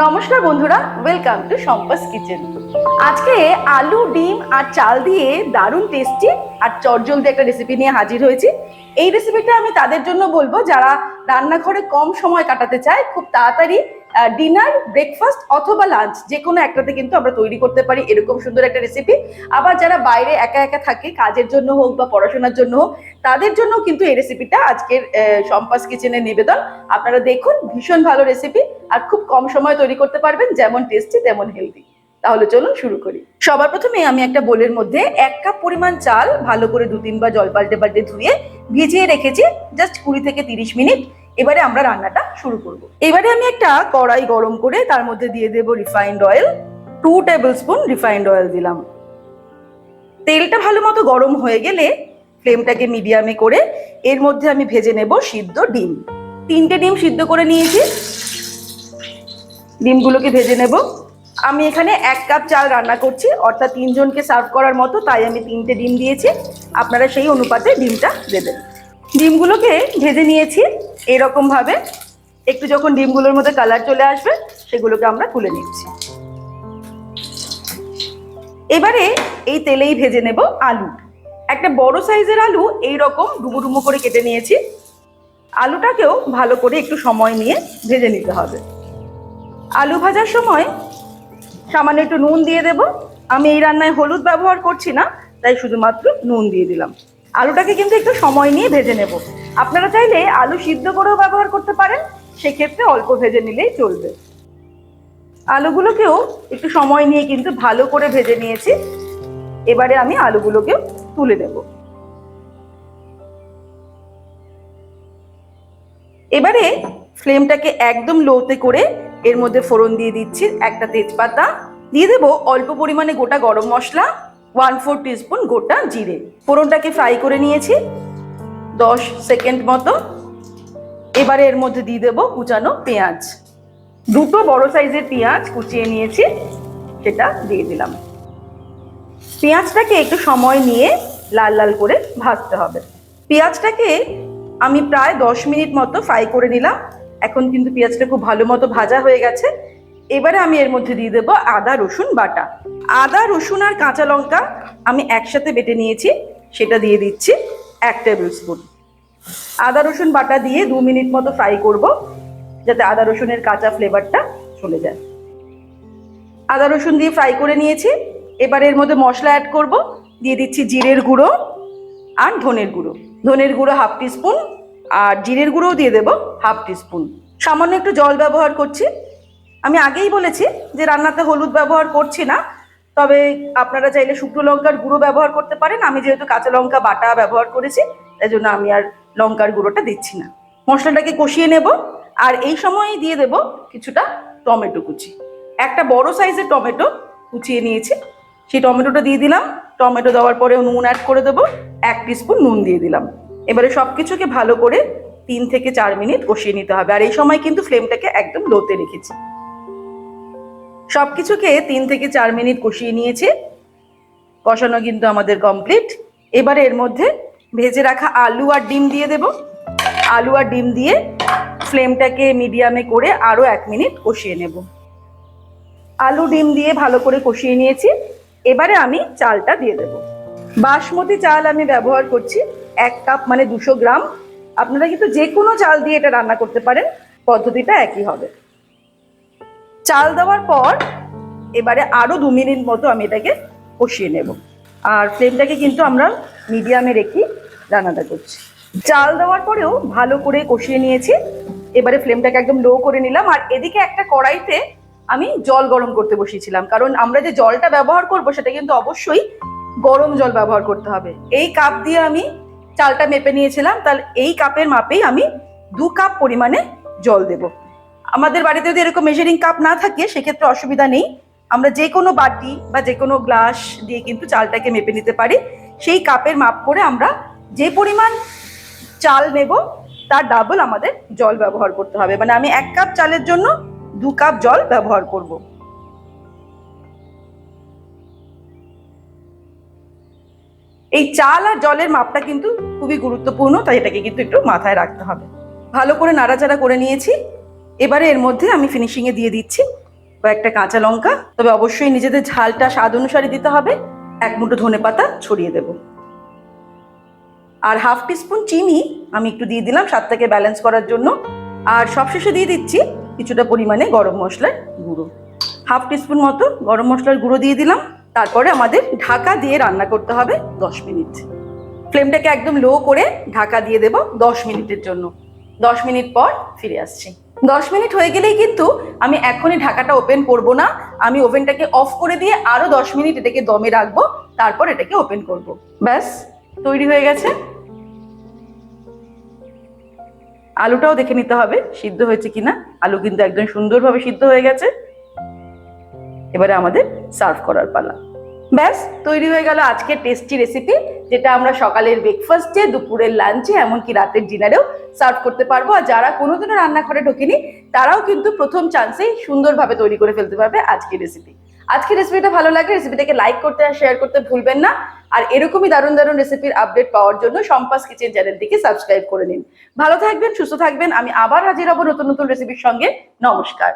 নমস্কার বন্ধুরা, welcome to সম্পাস kitchen. আজকে আলু, ডিম আর চাল দিয়ে দারুণ টেস্টি আর চটজলদি একটা রেসিপি নিয়ে হাজির হয়েছি। এই রেসিপিটা আমি তাদের জন্য বলবো যারা রান্নাঘরে কম সময় কাটাতে চায়, খুব তাড়াতাড়ি ডিনার, ব্রেকফাস্ট অথবা লাঞ্চ যে কোনো একটাতে কিন্তু আমরা তৈরি করতে পারি এরকম সুন্দর একটা রেসিপি। আবার যারা বাইরে একা একা থাকে, কাজের জন্য হোক বা পড়াশোনার জন্য হোক, তাদের জন্য কিন্তু এই রেসিপিটা আজকের সম্পাস কিচেনের নিবেদন। আপনারা দেখুন, ভীষণ ভালো রেসিপি আর খুব কম সময় তৈরি করতে পারবেন, যেমন টেস্টি তেমন হেলদি। তাহলে চলুন শুরু করি। সবার প্রথমে আমি একটা বোলের মধ্যে 1 কাপ পরিমাণ চাল ভালো করে 2-3 বার জল পাল্টে পাল্টে ধুয়ে ভিজিয়ে রেখেছি জাস্ট 20 থেকে 30 মিনিট। এবারে আমরা রান্নাটা শুরু করব। এবারে আমি একটা কড়াই গরম করে তার মধ্যে দিয়ে দেব refined oil. 2 tablespoon refined oil দিলাম। তেলটা ভালো মতো গরম হয়ে গেলে ফ্লেমটাকে মিডিয়ামে করে এর মধ্যে আমি ভেজে নেব সিদ্ধ ডিম। 3টে ডিম সিদ্ধ করে নিয়েছি, ডিমগুলোকে ভেজে নেব। আমি এখানে 1 কাপ চাল রান্না করছি, অর্থাৎ 3 জনকে সার্ভ করার মতো, তাই আমি 3টে ডিম দিয়েছি। আপনারা সেই অনুপাতে ডিমটা দেবেন। ডিমগুলোকে ভেজে নিয়েছি এরকম ভাবে। একটু যখন ডিমগুলোর মধ্যে কালার চলে আসবে সেগুলোকে আমরা তুলে নিচ্ছি। এবারে এই তেলেই ভেজে নেব আলু। একটা বড় সাইজের আলু এইরকম ডুমো ডুমো করে কেটে নিয়েছি। আলুটাকেও ভালো করে একটু সময় নিয়ে ভেজে নিতে হবে। আলু ভাজার সময় সামান্য একটু নুন দিয়ে দেব। আমি এই রান্নায় হলুদ ব্যবহার করছি না, তাই শুধুমাত্র নুন দিয়ে দিলাম। আলুটাকে কিন্তু একটু সময় নিয়ে ভেজে নেব। আপনারা চাইলে আলু সিদ্ধ করেও ব্যবহার করতে পারেন, সেক্ষেত্রে অল্প ভেজে নিলেই চলবে। আলুগুলোকেও একটু সময় নিয়ে কিন্তু ভালো করে ভেজে নিয়েছি। এবারে আমি আলুগুলোকেও তুলে নেব। এবারে ফ্লেমটাকে একদম লোতে করে এর মধ্যে ফোড়ন দিয়ে দিচ্ছি। একটা তেজপাতা দিয়ে দেবো, অল্প পরিমাণে গোটা গরম মশলা, 1/4 টিস্পুন গোটা জিরে। ফোড়নটাকে ফ্রাই করে নিয়েছি 10 সেকেন্ড মতো। এবারে এর মধ্যে দিয়ে দেবো কুচানো পেঁয়াজ। 2টো বড় সাইজের পেঁয়াজ কুচিয়ে নিয়েছি, সেটা দিয়ে দিলাম। পেঁয়াজটাকে একটু সময় নিয়ে লাল লাল করে ভাজতে হবে। পেঁয়াজটাকে আমি প্রায় 10 মিনিট মতো ফ্রাই করে নিলাম। এখন কিন্তু পেঁয়াজটা খুব ভালো মতো ভাজা হয়ে গেছে। এবারে আমি এর মধ্যে দিয়ে দেবো আদা রসুন বাটা। আদা রসুন আর কাঁচা লঙ্কা আমি একসাথে বেটে নিয়েছি, সেটা দিয়ে দিচ্ছি 1 টেবিল স্পুন। আদা রসুন বাটা দিয়ে 2 মিনিট মতো ফ্রাই করব, যাতে আদা রসুনের কাঁচা ফ্লেভারটা চলে যায়। আদা রসুন দিয়ে ফ্রাই করে নিয়েছি। এবারে এর মধ্যে মশলা অ্যাড করব। দিয়ে দিচ্ছি জিরের গুঁড়ো আর ধনের গুঁড়ো। ধনের গুঁড়ো 1/2 টিস্পুন আর জিরের গুঁড়োও দিয়ে দেবো 1/2 টিস্পুন। সামান্য একটু জল ব্যবহার করছি। আমি আগেই বলেছি যে রান্নাতে হলুদ ব্যবহার করছি না, তবে আপনারা চাইলে শুকনো লঙ্কার গুঁড়ো ব্যবহার করতে পারেন। আমি যেহেতু কাঁচা লঙ্কা বাটা ব্যবহার করেছি, তাই জন্য আমি আর লঙ্কার গুঁড়োটা দিচ্ছি না। মশলাটাকে কষিয়ে নেব। আর এই সময়ই দিয়ে দেব কিছুটা টমেটো কুচি। একটা বড় সাইজের টমেটো কুচিয়ে নিয়েছি, সেই টমেটোটা দিয়ে দিলাম। টমেটো দেওয়ার পরে নুন অ্যাড করে দেবো, 1 টিস্পুন নুন দিয়ে দিলাম। এবারে সবকিছুকে ভালো করে 3 থেকে 4 মিনিট কষিয়ে নিতে হবে। আর এই সময় কিন্তু ফ্লেমটাকে একদম লোতে রেখেছি। সবকিছুকে 3 থেকে 4 মিনিট কষিয়ে নিয়েছি। কষানো কিন্তু আমাদের কমপ্লিট। এবারে এর মধ্যে ভেজে রাখা আলু আর ডিম দিয়ে দেব। আলু আর ডিম দিয়ে ফ্লেমটাকে মিডিয়ামে করে আরো 1 মিনিট কষিয়ে নেব। আলু ডিম দিয়ে ভালো করে কষিয়ে নিয়েছি। এবারে আমি চালটা দিয়ে দেব। বাসমতি চাল আমি ব্যবহার করছি 1 কাপ, মানে 200 গ্রাম। আপনারা কিন্তু যে কোনো চাল দিয়ে এটা রান্না করতে পারেন, পদ্ধতিটা একই হবে। চাল দেওয়ার পর এবারে আরো 2 মিনিট মতো আমি এটাকে কষিয়ে নেব। আর ফ্লেমটাকে কিন্তু আমরা মিডিয়ামে রেখে রান্নাটা করছি। চাল দেওয়ার পরেও ভালো করে কষিয়ে নিয়েছি। এবারে ফ্লেমটাকে একদম লো করে নিলাম। আর এদিকে একটা কড়াইতে আমি জল গরম করতে বসিয়েছিলাম, কারণ আমরা যে জলটা ব্যবহার করব সেটা কিন্তু অবশ্যই গরম জল ব্যবহার করতে হবে। এই কাপ দিয়ে আমি চালটা মেপে নিয়েছিলাম, তাহলে এই কাপের মাপেই আমি 2 কাপ পরিমাণে জল দেব। আমাদের বাড়িতে যদি এরকম মেজারিং কাপ না থাকে সেক্ষেত্রে অসুবিধা নেই, আমরা যে কোনো বাটি বা যে কোনো গ্লাস দিয়ে কিন্তু চালটাকে মেপে নিতে পারি। সেই কাপের মাপ করে আমরা যে পরিমাণ চাল নেব তার ডাবল আমাদের জল ব্যবহার করতে হবে। মানে আমি 1 কাপ চালের জন্য 2 কাপ জল ব্যবহার করব। এই চাল আর জলের মাপটা কিন্তু খুবই গুরুত্বপূর্ণ, তাই এটাকে কিন্তু একটু মাথায় রাখতে হবে। ভালো করে নাড়াচাড়া করে নিয়েছি। এবারে এর মধ্যে আমি ফিনিশিং এ দিয়ে দিচ্ছি কয়েকটা কাঁচা লঙ্কা, তবে অবশ্যই নিজেদের ঝালটা স্বাদ অনুসারে দিতে হবে। 1 মুঠো ধনেপাতা ছড়িয়ে দেব, আর 1/2 টিস্পুন চিনি আমি একটু দিয়ে দিলাম স্বাদটাকে ব্যালেন্স করার জন্য। আর সবশেষে দিয়ে দিচ্ছি কিছুটা পরিমাণে গরম মশলার গুঁড়ো, 1/2 টিস্পুন মতো গরম মশলার গুঁড়ো দিয়ে দিলাম। তারপরে আমাদের ঢাকা দিয়ে রান্না করতে হবে 10 মিনিট। ফ্লেমটাকে একদম লো করে ঢাকা দিয়ে দেব 10 মিনিটের জন্য। 10 মিনিট পর ফিরে আসছি। 10 মিনিট হয়ে গেলেই কিন্তু আমি এখনই ঢাকাটা ওপেন করব না, আমি ওভেনটাকে অফ করে দিয়ে আরো 10 মিনিট এটাকে দমে রাখবো, তারপর এটাকে ওপেন করব। ব্যাস তৈরি হয়ে গেছে। আলুটাও দেখে নিতে হবে সিদ্ধ হয়েছে কিনা। আলু কিন্তু একদম সুন্দরভাবে সিদ্ধ হয়ে গেছে। এবারে আমাদের সার্ভ করার পালা। ব্যাস তৈরি হয়ে গেল আজকের টেস্টি রেসিপি, যেটা আমরা সকালের ব্রেকফাস্টে, দুপুরের লাঞ্চে, এমনকি রাতের ডিনারেও সার্ভ করতে পারবো। আর যারা কোনোদিনও রান্নাঘরে ঢোকেনি তারাও কিন্তু প্রথম চান্সেই সুন্দরভাবে তৈরি করে ফেলতে পারবে আজকের রেসিপি। আজকের রেসিপিটা ভালো লাগলে রেসিপিটাকে লাইক করতে আর শেয়ার করতে ভুলবেন না। আর এরকমই দারুণ দারুণ রেসিপির আপডেট পাওয়ার জন্য সম্পাস কিচেন চ্যানেলটিকে সাবস্ক্রাইব করে নিন। ভালো থাকবেন, সুস্থ থাকবেন। আমি আবার হাজির হব নতুন নতুন রেসিপির সঙ্গে। নমস্কার।